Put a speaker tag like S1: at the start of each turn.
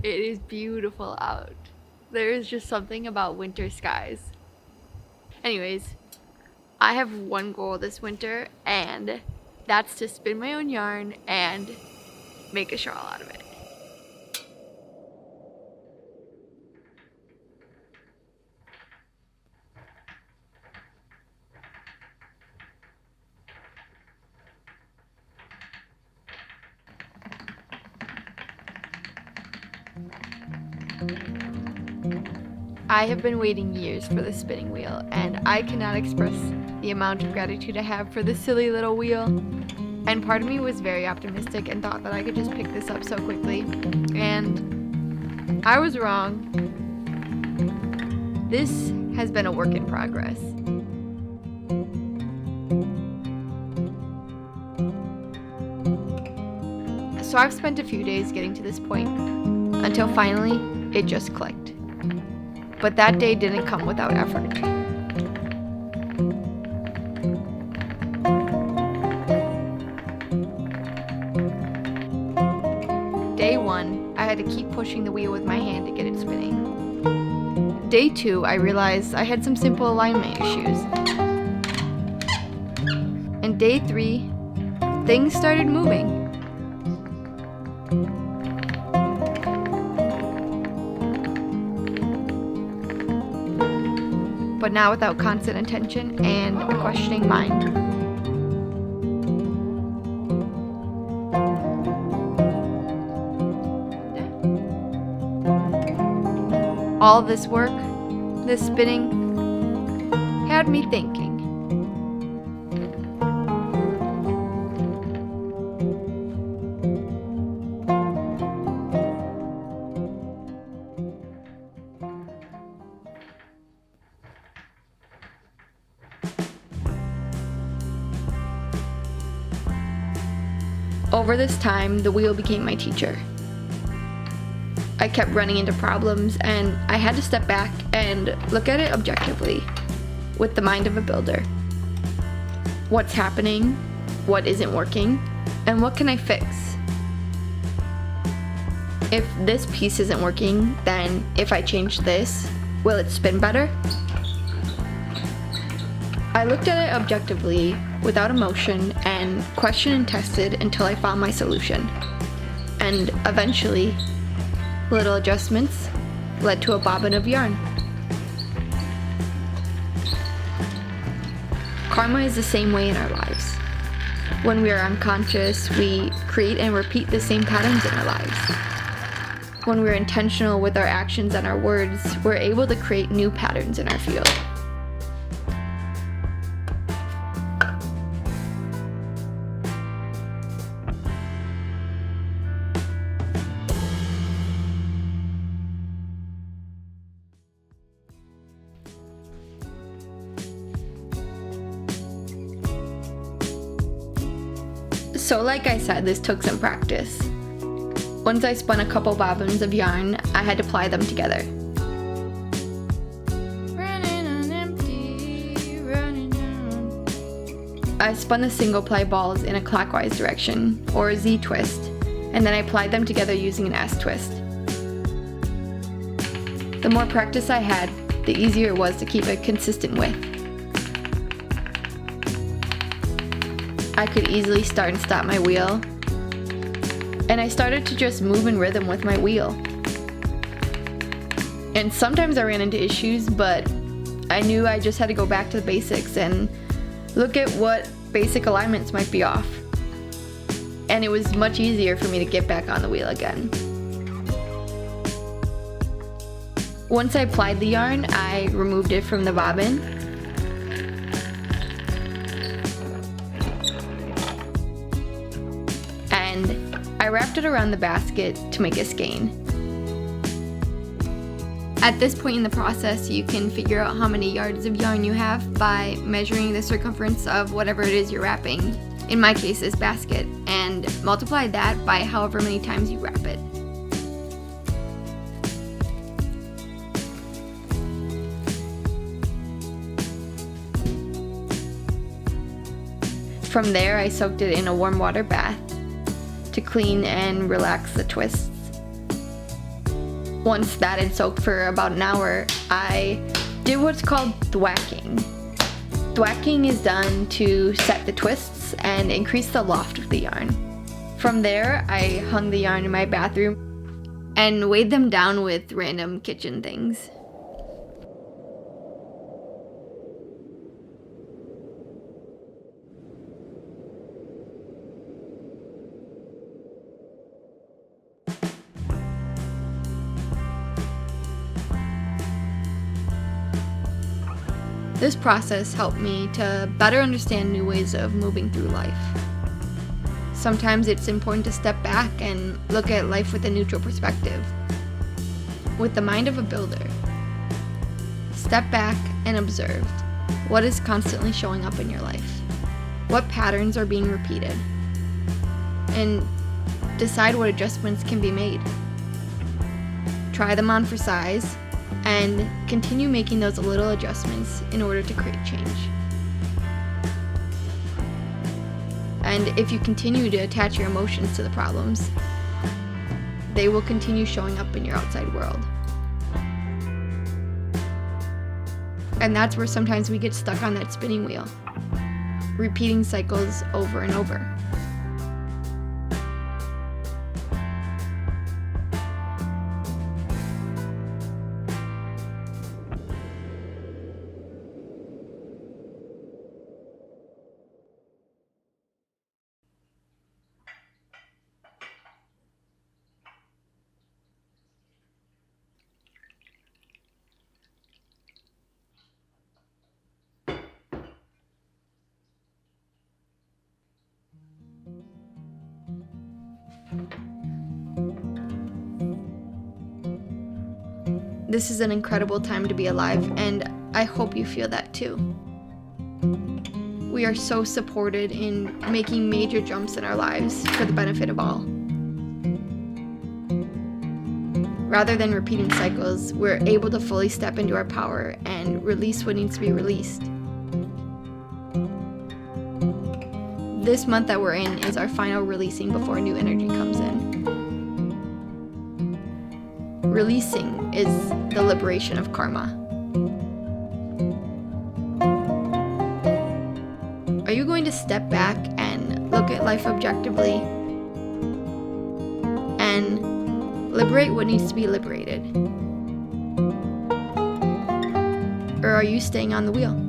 S1: It is beautiful out. There is just something about winter skies. Anyways, I have one goal this winter, and that's to spin my own yarn and make a shawl out of it. I have been waiting years for the spinning wheel, and I cannot express the amount of gratitude I have for this silly little wheel. And part of me was very optimistic and thought that I could just pick this up so quickly, and I was wrong. This has been a work in progress. So I've spent a few days getting to this point, until finally it just clicked. But that day didn't come without effort. Day 1, I had to keep pushing the wheel with my hand to get it spinning. Day 2, I realized I had some simple alignment issues. And day 3, things started moving. But now without constant attention and a questioning mind. All this work, this spinning, had me thinking. Over this time, the wheel became my teacher. I kept running into problems, and I had to step back and look at it objectively, with the mind of a builder. What's happening? What isn't working? And what can I fix? If this piece isn't working, then if I change this, will it spin better? I looked at it objectively, without emotion, and questioned and tested until I found my solution. And eventually, little adjustments led to a bobbin of yarn. Karma is the same way in our lives. When we are unconscious, we create and repeat the same patterns in our lives. When we're intentional with our actions and our words, we're able to create new patterns in our field. So like I said, this took some practice. Once I spun a couple bobbins of yarn, I had to ply them together. I spun the single ply balls in a clockwise direction, or a Z twist, and then I plied them together using an S twist. The more practice I had, the easier it was to keep a consistent width. I could easily start and stop my wheel, and I started to just move in rhythm with my wheel. And sometimes I ran into issues, but I knew I just had to go back to the basics and look at what basic alignments might be off. And it was much easier for me to get back on the wheel again. Once I plied the yarn, I removed it from the bobbin. And I wrapped it around the basket to make a skein. At this point in the process, you can figure out how many yards of yarn you have by measuring the circumference of whatever it is you're wrapping, in my case this basket, and multiply that by however many times you wrap it. From there, I soaked it in a warm water bath to clean and relax the twists. Once that had soaked for about an hour, I did what's called thwacking. Thwacking is done to set the twists and increase the loft of the yarn. From there, I hung the yarn in my bathroom and weighed them down with random kitchen things. This process helped me to better understand new ways of moving through life. Sometimes it's important to step back and look at life with a neutral perspective. With the mind of a builder, step back and observe what is constantly showing up in your life, what patterns are being repeated, and decide what adjustments can be made. Try them on for size, and continue making those little adjustments in order to create change. And if you continue to attach your emotions to the problems, they will continue showing up in your outside world. And that's where sometimes we get stuck on that spinning wheel, repeating cycles over and over. This is an incredible time to be alive, and I hope you feel that too. We are so supported in making major jumps in our lives for the benefit of all. Rather than repeating cycles, we're able to fully step into our power and release what needs to be released. This month that we're in is our final releasing before new energy comes in. Releasing is the liberation of karma. Are you going to step back and look at life objectively and liberate what needs to be liberated? Or are you staying on the wheel?